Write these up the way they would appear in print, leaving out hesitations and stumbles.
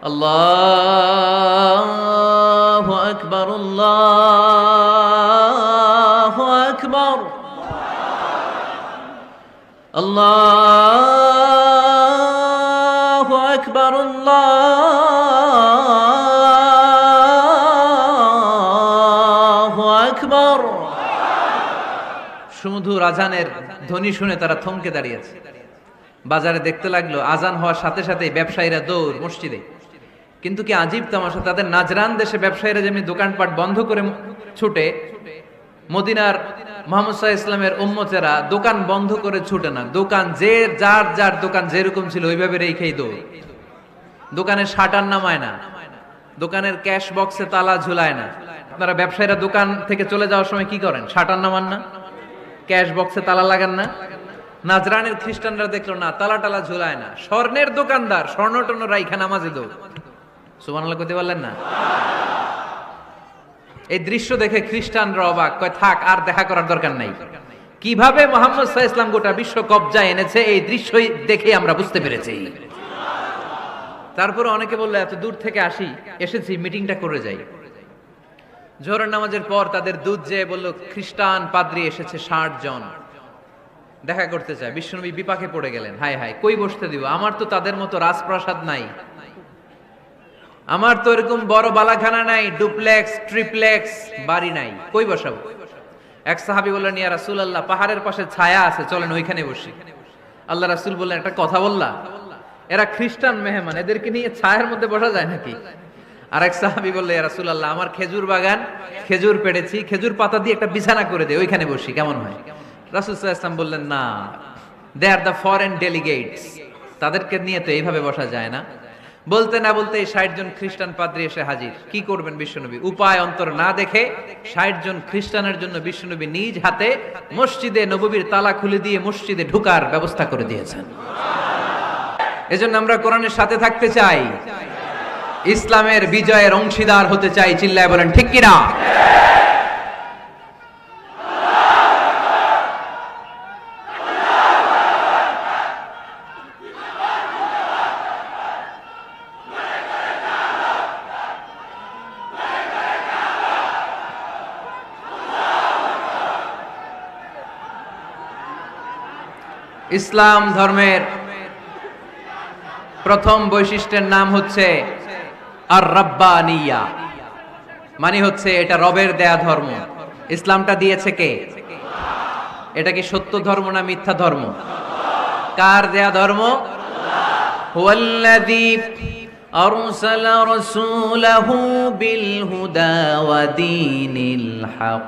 আল্লাহু আকবার, আল্লাহু আকবার, আল্লাহু আকবার, আল্লাহু আকবার। সুমধুর আজানের ধ্বনি শুনে তারা থমকে দাঁড়িয়েছে। বাজারে দেখতে লাগলো আজান হওয়ার সাথে সাথে ব্যবসায়ীরা দৌড় মসজিদে। কিন্তু কি আজীব তামাশা, তাদের নাজরান দেশে ব্যবসায়ীরা যেমনি দোকানপাট বন্ধ করে ছুটে, মদিনার মুহাম্মদ সাল্লাল্লাহু আলাইহি ইসলামের উম্মতেরা দোকান বন্ধ করে ছুটে না। দোকান যে যার যার দোকান যেরকম ছিল ওইভাবে রেখেই দৌড়। দোকানের শাটার নামায় না, দোকানের ক্যাশ বক্সে তালা ঝুলায় না। আপনারা ব্যবসায়ীরা দোকান থেকে চলে যাওয়ার সময় কি করেন? শাটার নামান না, ক্যাশ বক্সে তালা লাগান না। নাজরানের খ্রিস্টানরা দেখলো না, তালা টালা ঝুলায় না। স্বর্ণের দোকানদার স্বর্ণ টর্ণ রাইখা নামাজে দৌড়। সুবহানাল্লাহ কইতে পারলেন না? এই দৃশ্য দেখে খ্রিস্টানরা অবাক, কয় থাক আর দেখা করার দরকার নাই। কিভাবে মুহাম্মদ সাল্লাল্লাহু আলাইহি ইসলাম গোটা বিশ্ব কবজায় এনেছে এই দৃশ্যই দেখে আমরা বুঝতে পেরেছি। তারপরে অনেকে বললো এত দূর থেকে এসেছি মিটিংটা করে যাই। জোহরের নামাজের পর তাদের দুধ যেয়ে বলল খ্রিস্টান পাদ্রী এসেছে 60 জন দেখা করতে চায়। বিশ্বনবী বিপাকে পড়ে গেলেন, হায় হায় কই বসতে দিব, আমার তো তাদের মতো রাজপ্রাসাদ নাই, আমার তো এরকম বড় বালাখানা নাই, ডুপ্লেক্স ট্রিপ্লেক্স বাড়ি নাই, কই বসাবো? এক সাহাবী বললেন, ইয়া রাসূলুল্লাহ পাহাড়ের পাশে ছায়া আছে, চলেন ওইখানে বসি। আল্লাহ রাসূল বললেন, একটা কথা বললা, এরা খ্রিস্টান মেহমান, এদেরকে নিয়ে ছায়ার মধ্যে বসা যায় নাকি? আর এক সাহাবী বললেন, ইয়া রাসূলুল্লাহ আমার খেজুর বাগান, খেজুর পেড়েছি, খেজুর পাতা দিয়ে একটা বিছানা করে দে, ওইখানে বসি, কেমন হয়? রাসূল সাল্লাল্লাহু আলাইহি ওয়াসাল্লাম বললেন, না, দে আর দ্য ফরেন ডেলিগেটস, তাদেরকে নিয়ে তো এইভাবে বসা যায় না। বলতে না বলতে 60 জন খ্রিস্টান পাদ্রী এসে হাজির। কি করবেন বিশ্বনবী? উপায় অন্তর না দেখে 60 জন খ্রিস্টানের জন্য বিশ্বনবী নিজ হাতে মসজিদে নববীর তালা খুলে দিয়ে মসজিদে ঢোকার ব্যবস্থা করে দিয়েছেন। এজন্য আমরা কোরআনের সাথে থাকতে চাই, ইসলামের বিজয়ের অংশীদার হতে চাই। চিল্লায় বলেন ঠিক কিনা? ইসলাম ধর্মের প্রথম বৈশিষ্ট্যের নাম হচ্ছে আর রাব্বানিয়া, মানে হচ্ছে এটা রবের দেয়া ধর্ম। ইসলামটা দিয়েছে কে? এটা কি সত্য ধর্ম না মিথ্যা ধর্ম? কার দেয়া ধর্ম? হুয়াল্লাযী আরসালা রাসূলাহু বিল হুদা ওয়া দীনিল হক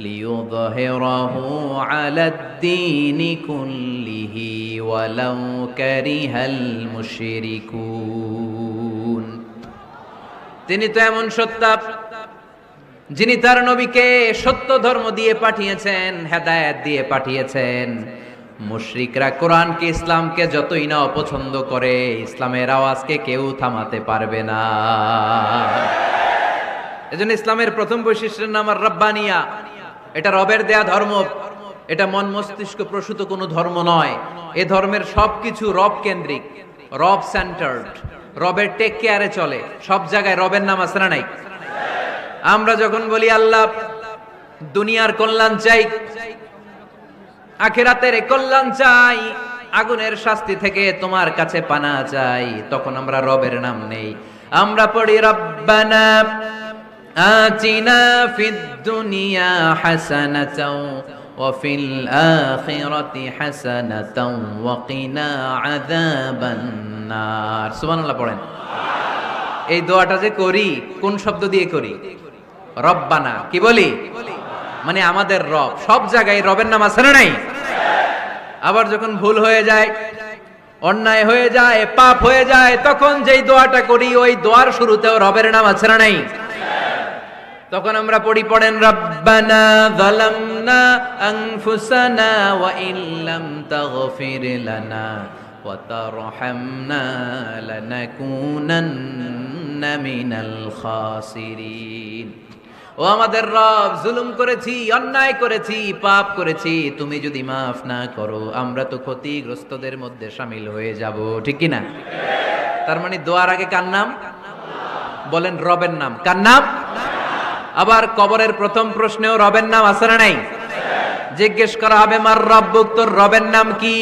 লিইয়ুযহিরাহু আলাদ-দীনি কুল্লিহি ওয়ালাউ কারিহাল মুশরিকুন। তিনি তো এমন সত্তা যিনি তার নবীকে সত্য ধর্ম দিয়ে পাঠিয়েছেন, হেদায়েত দিয়ে পাঠিয়েছেন। মুশরিকরা কোরআনকে ইসলামকে যতই না অপছন্দ করে, ইসলামের আওয়াজকে কেউ থামাতে পারবে না। এজন্য ইসলামের প্রথম বৈশিষ্ট্যের নাম আর রাব্বানিয়া, এটা রবের দেয়া ধর্ম। এটা মন মস্তিষ্ক প্রসূত কোনো ধর্ম নয়। এ ধর্মের সবকিছু রব কেন্দ্রিক, রব সেন্টার্ড, রবের টেক কেয়ারে চলে। সব জায়গায় রবের নাম আছে না নাই? আমরা যখন বলি আল্লাহ দুনিয়ার কল্যাণ চাই, আখিরাতের কল্যাণ চাই, আগুনের শাস্তি থেকে তোমার কাছে পানা চাই, তখন আমরা রবের নাম নেই। আমরা পড়ি রব্বানা আতিনা ফিদ দুনিয়া হাসানাতাও ওয়া ফিল আখিরাতি হাসানাতাও ওয়া কিনা আযাবান নার। সুবহানাল্লাহ পড়েন। এই দোয়াটা যে করি কোন শব্দ দিয়ে করি? রব্বানা। কি বলি? মানে আমাদের রব। সব জায়গায় রবের নাম আছে না নাই? আবার যখন ভুল হয়ে যায়, অন্যায় হয়ে যায়, পাপ হয়ে যায়, তখন যেই দোয়াটা করি ওই দোয়ার শুরুতেও রবের নাম আছে না নাই? তখন আমরা পড়েন রব্বানা যালামনা আনফুসানা ওয়া ইল্লাম তাগফির লানা ওয়া তারহামনা লানাকুনান্না মিনাল খাসিরিন। ও আমাদের রব, জুলুম করেছি, অন্যায় করেছি, পাপ করেছি, তুমি যদি মাফ না করো আমরা তো ক্ষতিগ্রস্তদের মধ্যে শামিল হয়ে যাব। ঠিক কি না? তার মানে দোয়ার আগে কার নাম? বলেন রবের নাম। কার নাম? আবার কবরের প্রথম প্রশ্নেও রবের নাম আছে না নাই? জিজ্ঞেস করা হবে মার রব্বুক, তোর রবের নাম কি?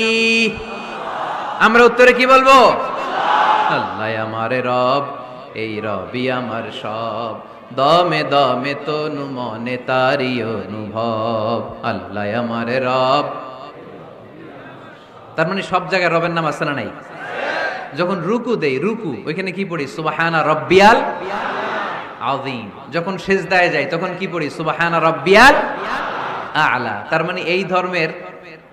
আমরা উত্তরে কি বলবো? আল্লাহ আমারে রব, এই রবি আমার সব, দমে দমে তনু মনে তারি অনুভব। আল্লাহ আমারে রব। তার মানে সব জায়গায় রবের নাম আছে না নাই? যখন রুকু দেই, রুকু ওইখানে কি পড়ি? সুবহানা রব্বিয়াল আযীম। যখন সিজদায় যাই তখন কি পড়ি? সুবহানা রব্বিয়াল আ'লা। তার মানে এই ধর্মের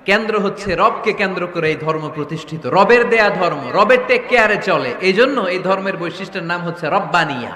কেন্দ্র হচ্ছে রবকে কেন্দ্র করে এই ধর্ম প্রতিষ্ঠিত, রবের দেয়া ধর্ম, রবের টেক কেয়ারে চলে। এই জন্য এই ধর্মের বৈশিষ্ট্যের নাম হচ্ছে রব্বানিয়া।